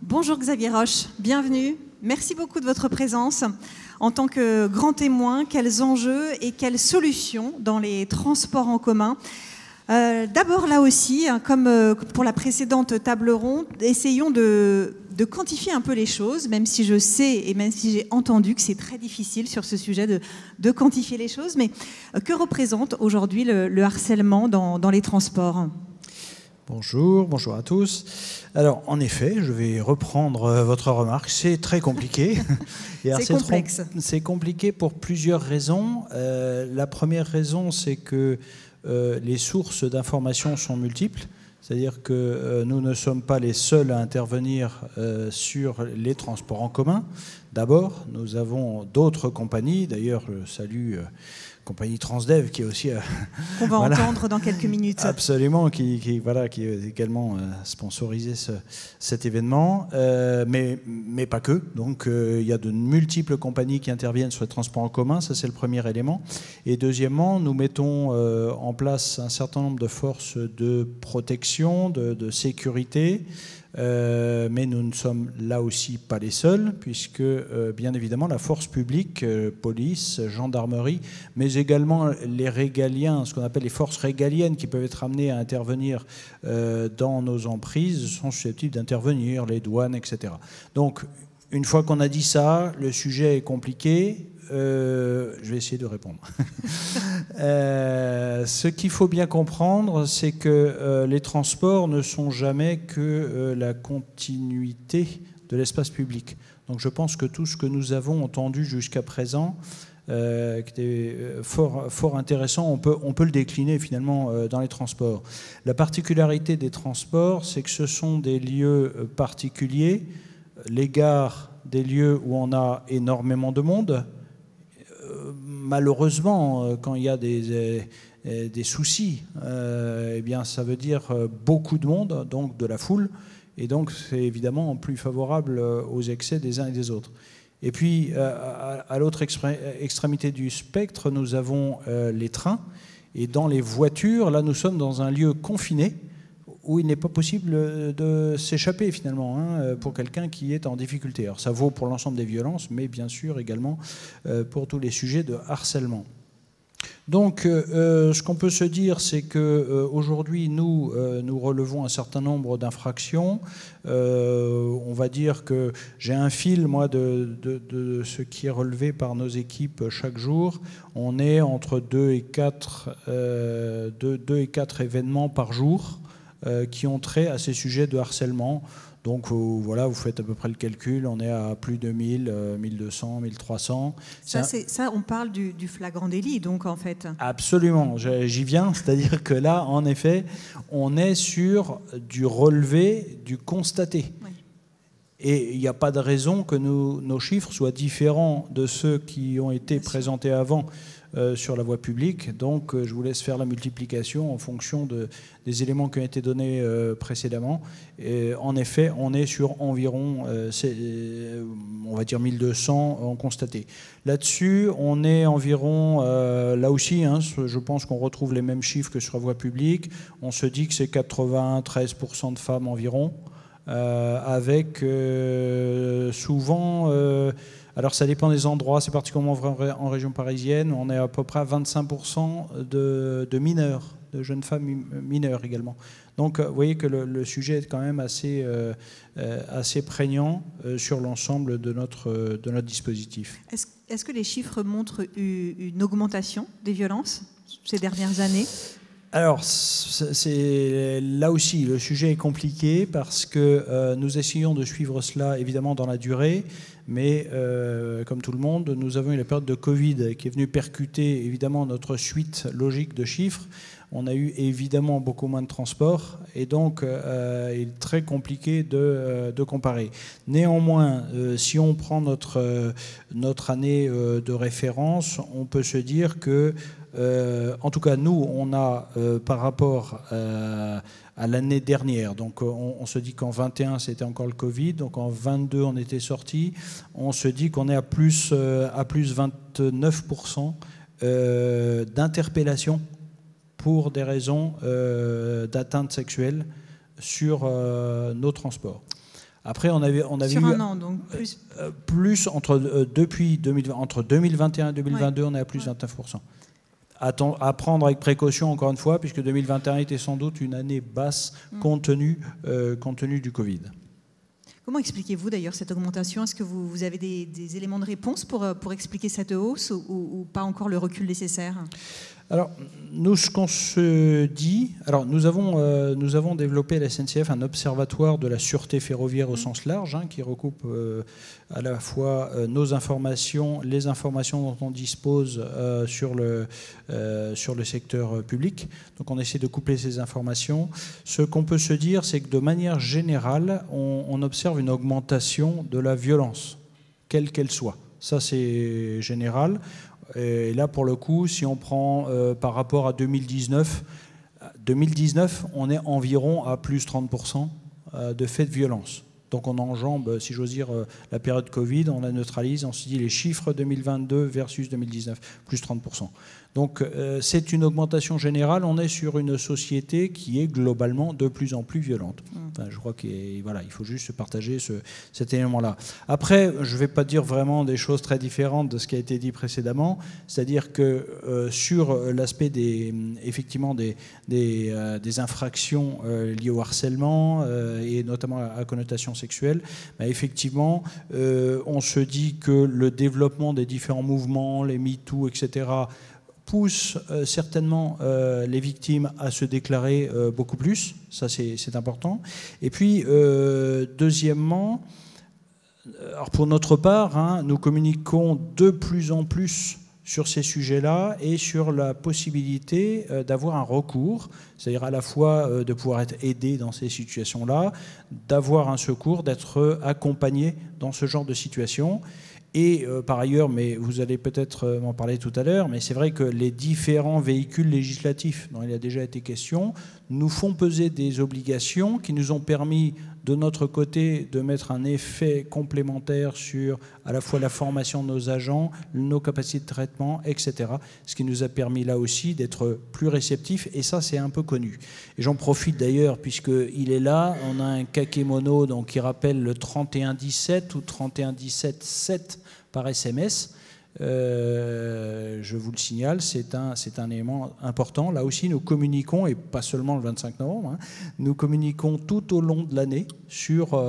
Bonjour Xavier Roche, bienvenue. Merci beaucoup de votre présence. En tant que grand témoin, quels enjeux et quelles solutions dans les transports en commun? D'abord, là aussi, comme pour la précédente table ronde, essayons de quantifier un peu les choses, même si je sais et même si j'ai entendu que c'est très difficile sur ce sujet de quantifier les choses. Mais que représente aujourd'hui le harcèlement dans les transports? Bonjour à tous. Alors, en effet, je vais reprendre votre remarque. C'est très compliqué. C'est complexe. C'est compliqué pour plusieurs raisons. La première raison, c'est que les sources d'informations sont multiples. C'est-à-dire que nous ne sommes pas les seuls à intervenir sur les transports en commun. D'abord, nous avons d'autres compagnies. D'ailleurs, je salue compagnie Transdev qui est aussi... qu'on va entendre dans quelques minutes. Absolument, qui a également sponsorisé cet événement, mais pas que. Donc il y a de multiples compagnies qui interviennent sur les transports en commun, ça c'est le premier élément. Et deuxièmement, nous mettons en place un certain nombre de forces de protection, de sécurité, mais nous ne sommes là aussi pas les seuls, puisque bien évidemment la force publique, police, gendarmerie, mais également les régaliens, ce qu'on appelle les forces régaliennes qui peuvent être amenées à intervenir dans nos emprises, sont susceptibles d'intervenir, les douanes, etc. Donc une fois qu'on a dit ça, le sujet est compliqué. Je vais essayer de répondre. Ce qu'il faut bien comprendre, c'est que les transports ne sont jamais que la continuité de l'espace public. Donc je pense que tout ce que nous avons entendu jusqu'à présent, qui était fort intéressant, on peut le décliner finalement dans les transports. La particularité des transports, c'est que ce sont des lieux particuliers, les gares, des lieux où on a énormément de monde. Malheureusement, quand il y a des soucis, eh bien, ça veut dire beaucoup de monde, donc de la foule, et donc c'est évidemment plus favorable aux excès des uns et des autres. Et puis, à l'autre extrémité du spectre, nous avons les trains, et dans les voitures, là, nous sommes dans un lieu confiné, où il n'est pas possible de s'échapper finalement pour quelqu'un qui est en difficulté. Alors ça vaut pour l'ensemble des violences, mais bien sûr également pour tous les sujets de harcèlement. Donc ce qu'on peut se dire, c'est qu'aujourd'hui, nous relevons un certain nombre d'infractions. On va dire que j'ai un fil, moi, de ce qui est relevé par nos équipes chaque jour. On est entre 2 et 4 événements par jour qui ont trait à ces sujets de harcèlement. Donc voilà, vous faites à peu près le calcul, on est à plus de 1000, 1200, 1300. Ça, on parle du flagrant délit, donc en fait. Absolument, j'y viens, c'est-à-dire que là, en effet, on est sur du relevé, du constaté. Oui. Et il n'y a pas de raison que nos chiffres soient différents de ceux qui ont été présentés avant sur la voie publique. Donc je vous laisse faire la multiplication en fonction des éléments qui ont été donnés précédemment. Et en effet, on est sur environ, on va dire 1200 en constaté. Là-dessus, on est environ, là aussi, je pense qu'on retrouve les mêmes chiffres que sur la voie publique. On se dit que c'est 93% de femmes environ. Avec souvent, alors ça dépend des endroits, c'est particulièrement vrai en région parisienne, on est à peu près à 25% de mineurs, de jeunes femmes mineures également. Donc vous voyez que le sujet est quand même assez prégnant sur l'ensemble de notre dispositif. Est-ce que les chiffres montrent une augmentation des violences ces dernières années ? Alors, là aussi, le sujet est compliqué parce que nous essayons de suivre cela évidemment dans la durée, mais comme tout le monde, nous avons eu la période de Covid qui est venue percuter évidemment notre suite logique de chiffres. On a eu évidemment beaucoup moins de transport et donc il est très compliqué de comparer. Néanmoins, si on prend notre année de référence, on peut se dire que en tout cas, nous, on a, par rapport à l'année dernière, donc on se dit qu'en 21, c'était encore le Covid, donc en 22, on était sorti, on se dit qu'on est à plus 29% d'interpellation pour des raisons d'atteinte sexuelle sur nos transports. Après, on avait sur eu un an, donc plus entre 2021 et 2022, on est à plus de 29%. À prendre avec précaution, encore une fois, puisque 2021 était sans doute une année basse compte tenu du Covid. Comment expliquez-vous d'ailleurs cette augmentation? Est-ce que vous avez des éléments de réponse pour expliquer cette hausse ou pas encore le recul nécessaire? Alors, nous, ce qu'on se dit... Alors, nous avons développé à la SNCF un observatoire de la sûreté ferroviaire au sens large, qui recoupe à la fois nos informations, les informations dont on dispose sur le secteur public. Donc, on essaie de coupler ces informations. Ce qu'on peut se dire, c'est que de manière générale, on observe une augmentation de la violence, quelle qu'elle soit. Ça, c'est général. Et là, pour le coup, si on prend par rapport à 2019, on est environ à plus 30% de faits de violence. Donc on enjambe, si j'ose dire, la période Covid, on la neutralise, on se dit les chiffres 2022 versus 2019, plus 30%. Donc c'est une augmentation générale, on est sur une société qui est globalement de plus en plus violente. Enfin, je crois qu'il faut juste partager cet élément-là. Après, je ne vais pas dire vraiment des choses très différentes de ce qui a été dit précédemment, c'est-à-dire que sur l'aspect effectivement des infractions liées au harcèlement et notamment à connotation sexuelle, effectivement, on se dit que le développement des différents mouvements, les MeToo, etc., pousse certainement les victimes à se déclarer beaucoup plus. Ça, c'est important. Et puis, deuxièmement, alors pour notre part, nous communiquons de plus en plus sur ces sujets-là et sur la possibilité d'avoir un recours, c'est-à-dire à la fois de pouvoir être aidé dans ces situations-là, d'avoir un secours, d'être accompagné dans ce genre de situation. Et par ailleurs, mais vous allez peut-être m'en parler tout à l'heure, mais c'est vrai que les différents véhicules législatifs dont il a déjà été question nous font peser des obligations qui nous ont permis de notre côté de mettre un effet complémentaire sur à la fois la formation de nos agents, nos capacités de traitement, etc. Ce qui nous a permis là aussi d'être plus réceptifs, et ça c'est un peu connu. Et j'en profite d'ailleurs puisqu'il est là, on a un kakémono donc, qui rappelle le 3117 ou 3117-7 par SMS. Je vous le signale, c'est un élément important. Là aussi, nous communiquons, et pas seulement le 25 novembre, nous communiquons tout au long de l'année sur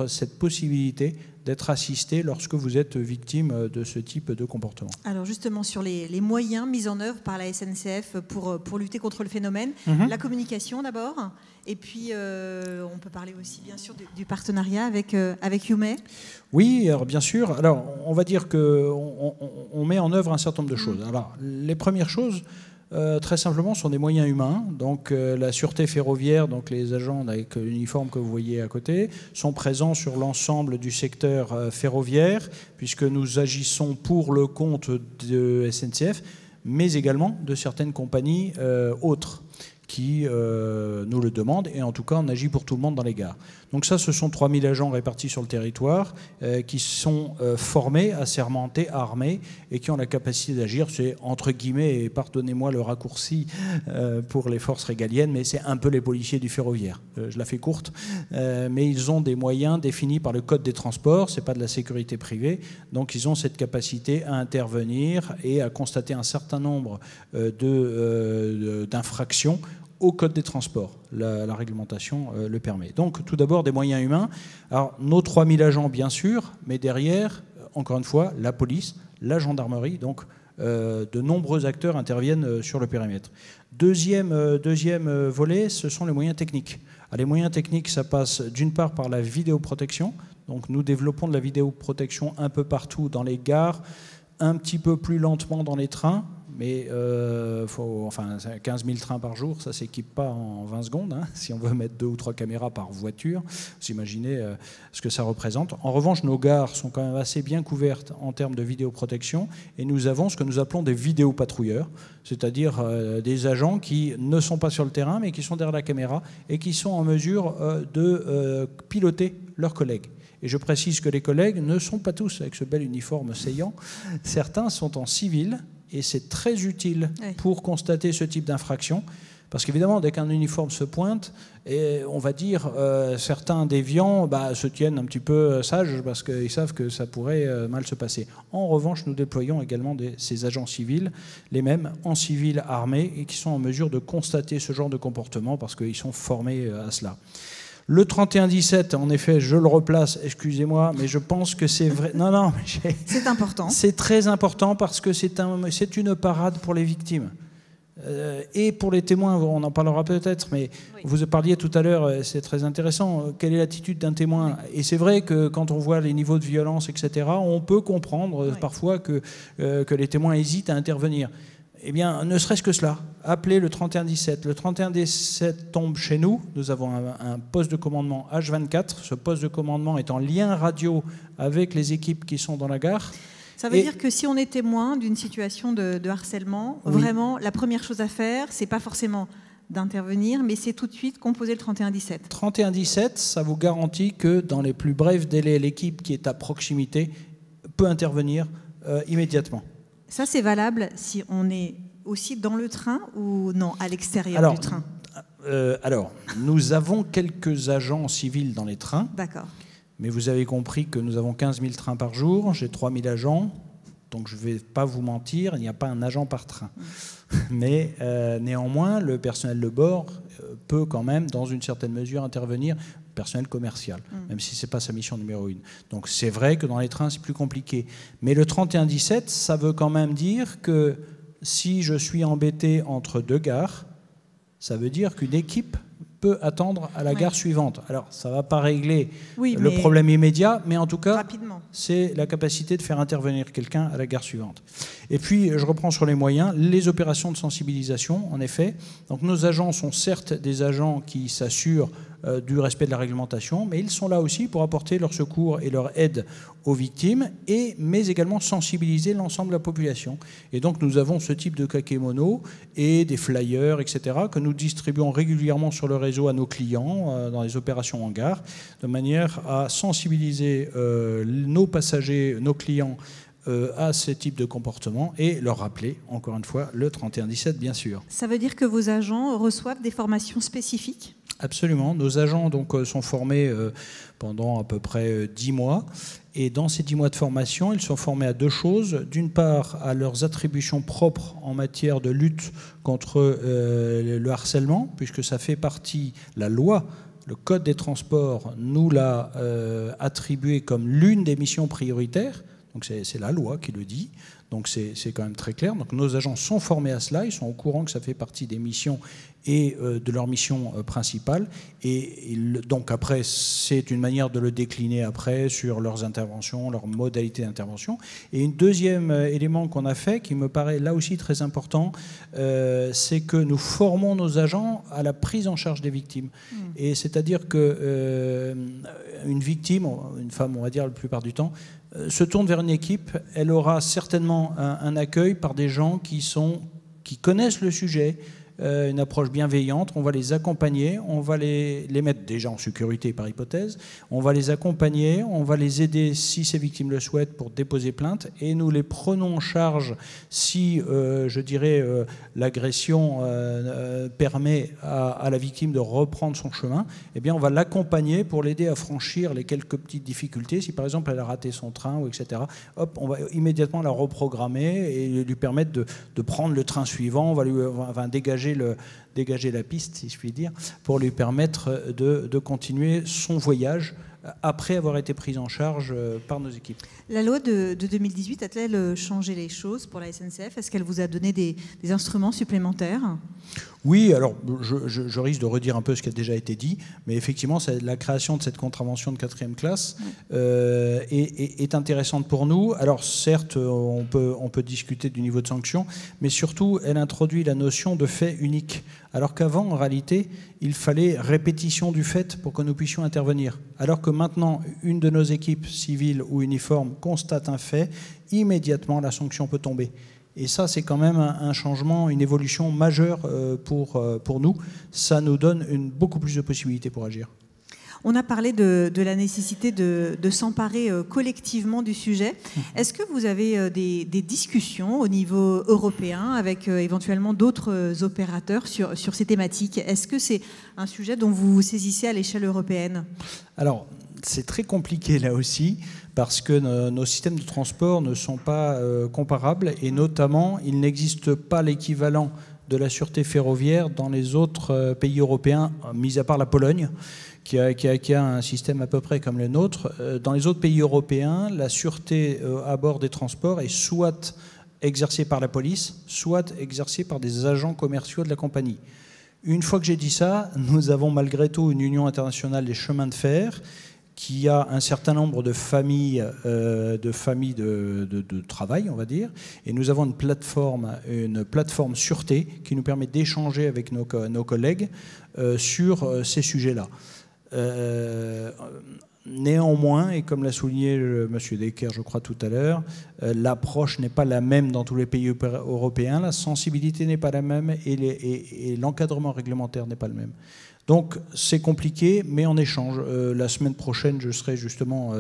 cette possibilité d'être assisté lorsque vous êtes victime de ce type de comportement. Alors justement, sur les moyens mis en œuvre par la SNCF pour lutter contre le phénomène, la communication d'abord, et puis on peut parler aussi bien sûr du partenariat avec Youmet. Oui, alors bien sûr. Alors on va dire qu'on met en œuvre un certain nombre de choses. Alors les premières choses, très simplement, sont des moyens humains. Donc la sûreté ferroviaire, donc les agents avec l'uniforme que vous voyez à côté, sont présents sur l'ensemble du secteur ferroviaire, puisque nous agissons pour le compte de SNCF, mais également de certaines compagnies autres qui nous le demandent, et en tout cas on agit pour tout le monde dans les gares. Donc ça, ce sont 3000 agents répartis sur le territoire qui sont formés, assermentés, armés, et qui ont la capacité d'agir. C'est entre guillemets, et pardonnez-moi le raccourci pour les forces régaliennes, mais c'est un peu les policiers du ferroviaire. Je la fais courte, mais ils ont des moyens définis par le Code des transports, c'est pas de la sécurité privée, donc ils ont cette capacité à intervenir et à constater un certain nombre d'infractions au Code des transports. La réglementation le permet. Donc tout d'abord des moyens humains. Alors nos 3000 agents bien sûr, mais derrière, encore une fois, la police, la gendarmerie, donc de nombreux acteurs interviennent sur le périmètre. Deuxième volet, ce sont les moyens techniques. Alors, les moyens techniques, ça passe d'une part par la vidéoprotection. Donc nous développons de la vidéoprotection un peu partout dans les gares, un petit peu plus lentement dans les trains, mais 15 000 trains par jour, ça ne s'équipe pas en 20 secondes. Si on veut mettre 2 ou 3 caméras par voiture, vous imaginez ce que ça représente. En revanche, nos gares sont quand même assez bien couvertes en termes de vidéoprotection, et nous avons ce que nous appelons des vidéopatrouilleurs, c'est-à-dire des agents qui ne sont pas sur le terrain, mais qui sont derrière la caméra et qui sont en mesure de piloter leurs collègues. Et je précise que les collègues ne sont pas tous avec ce bel uniforme saillant. Certains sont en civil, et c'est très utile pour constater ce type d'infraction, Parce qu'évidemment, dès qu'un uniforme se pointe, et on va dire, certains déviants se tiennent un petit peu sages parce qu'ils savent que ça pourrait mal se passer. En revanche, nous déployons également ces agents civils, les mêmes en civil armé, et qui sont en mesure de constater ce genre de comportement parce qu'ils sont formés à cela. Le 31-17, en effet, je le replace, excusez-moi, mais je pense que c'est vrai. Non, c'est important. C'est très important parce que c'est une parade pour les victimes. Et pour les témoins, on en parlera peut-être, mais oui. Vous parliez tout à l'heure, c'est très intéressant, quelle est l'attitude d'un témoin? Et c'est vrai que quand on voit les niveaux de violence, etc., on peut comprendre parfois que les témoins hésitent à intervenir. Eh bien, ne serait-ce que cela, appelez le 31-17. Le 31-17 tombe chez nous. Nous avons un poste de commandement H24. Ce poste de commandement est en lien radio avec les équipes qui sont dans la gare. Ça veut dire que si on est témoin d'une situation de harcèlement, vraiment, la première chose à faire, c'est pas forcément d'intervenir, mais c'est tout de suite composer le 31-17. 31-17, ça vous garantit que dans les plus brefs délais, l'équipe qui est à proximité peut intervenir immédiatement. Ça, c'est valable si on est aussi dans le train ou non, à l'extérieur du train? Alors, nous avons quelques agents civils dans les trains. D'accord. Mais vous avez compris que nous avons 15 000 trains par jour, j'ai 3 000 agents, donc je ne vais pas vous mentir, il n'y a pas un agent par train. Mais néanmoins, le personnel de bord peut quand même, dans une certaine mesure, intervenir, personnel commercial, même si ce n'est pas sa mission numéro 1. Donc c'est vrai que dans les trains, c'est plus compliqué. Mais le 31-17, ça veut quand même dire que si je suis embêté entre deux gares, ça veut dire qu'une équipe peut attendre à la gare suivante. Alors, ça ne va pas régler le problème immédiat, mais en tout cas, c'est la capacité de faire intervenir quelqu'un à la gare suivante. Et puis, je reprends sur les moyens, les opérations de sensibilisation, en effet. Donc, nos agents sont certes des agents qui s'assurent du respect de la réglementation, mais ils sont là aussi pour apporter leur secours et leur aide aux victimes, mais également sensibiliser l'ensemble de la population. Et donc nous avons ce type de kakémono et des flyers, etc., que nous distribuons régulièrement sur le réseau à nos clients dans les opérations en gare, de manière à sensibiliser nos passagers, nos clients, à ce type de comportement et leur rappeler, encore une fois, le 31-17, bien sûr. Ça veut dire que vos agents reçoivent des formations spécifiques? Absolument. Nos agents sont formés pendant à peu près 10 mois. Et dans ces 10 mois de formation, ils sont formés à deux choses. D'une part, à leurs attributions propres en matière de lutte contre le harcèlement, puisque ça fait partie, la loi, le Code des transports nous l'a attribué comme l'une des missions prioritaires. Donc c'est la loi qui le dit, donc c'est quand même très clair. Donc nos agents sont formés à cela, ils sont au courant que ça fait partie des missions et de leur mission principale. Et donc après, c'est une manière de le décliner après sur leurs interventions, leurs modalités d'intervention. Et un deuxième élément qu'on a fait, qui me paraît là aussi très important, c'est que nous formons nos agents à la prise en charge des victimes. Et c'est-à-dire que une victime, une femme on va dire la plupart du temps, se tourne vers une équipe, elle aura certainement un accueil par des gens qui connaissent le sujet, une approche bienveillante, on va les accompagner, on va les mettre déjà en sécurité par hypothèse, on va les accompagner, on va les aider si ces victimes le souhaitent pour déposer plainte et nous les prenons en charge si, je dirais, l'agression permet à la victime de reprendre son chemin, eh bien on va l'accompagner pour l'aider à franchir les quelques petites difficultés. Si par exemple elle a raté son train, ou etc., hop, on va immédiatement la reprogrammer et lui permettre de prendre le train suivant, on va dégager la piste, si je puis dire, pour lui permettre de continuer son voyage après avoir été prise en charge par nos équipes. La loi de 2018 a-t-elle changé les choses pour la SNCF? Est-ce qu'elle vous a donné des instruments supplémentaires? Oui, alors je risque de redire un peu ce qui a déjà été dit, mais effectivement, la création de cette contravention de 4e classe est intéressante pour nous. Alors certes, on peut discuter du niveau de sanction, mais surtout, elle introduit la notion de fait unique. Alors qu'avant, en réalité, il fallait répétition du fait pour que nous puissions intervenir. Alors que maintenant, une de nos équipes civiles ou uniformes constate un fait, immédiatement la sanction peut tomber. Et ça, c'est quand même un changement, une évolution majeure pour nous. Ça nous donne beaucoup plus de possibilités pour agir. On a parlé de la nécessité de s'emparer collectivement du sujet. Est-ce que vous avez des discussions au niveau européen avec éventuellement d'autres opérateurs sur ces thématiques? Est-ce que c'est un sujet dont vous vous saisissez à l'échelle européenne? Alors, c'est très compliqué là aussi, parce que nos systèmes de transport ne sont pas comparables, et notamment, il n'existe pas l'équivalent de la sûreté ferroviaire dans les autres pays européens, mis à part la Pologne, qui a un système à peu près comme le nôtre. Dans les autres pays européens, la sûreté à bord des transports est soit exercée par la police, soit exercée par des agents commerciaux de la compagnie. Une fois que j'ai dit ça, nous avons malgré tout une Union internationale des chemins de fer qui a un certain nombre de familles de travail, on va dire, et nous avons une plateforme sûreté qui nous permet d'échanger avec nos collègues sur ces sujets-là. Néanmoins, et comme l'a souligné M. Decker, je crois, tout à l'heure, l'approche n'est pas la même dans tous les pays européens, la sensibilité n'est pas la même et l'encadrement réglementaire n'est pas le même. Donc c'est compliqué, mais on échange. La semaine prochaine, je serai justement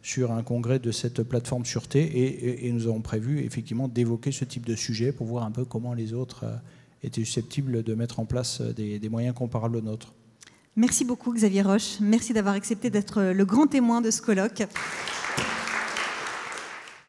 sur un congrès de cette plateforme sûreté et nous avons prévu effectivement d'évoquer ce type de sujet pour voir un peu comment les autres étaient susceptibles de mettre en place des moyens comparables aux nôtres. Merci beaucoup Xavier Roche, merci d'avoir accepté d'être le grand témoin de ce colloque.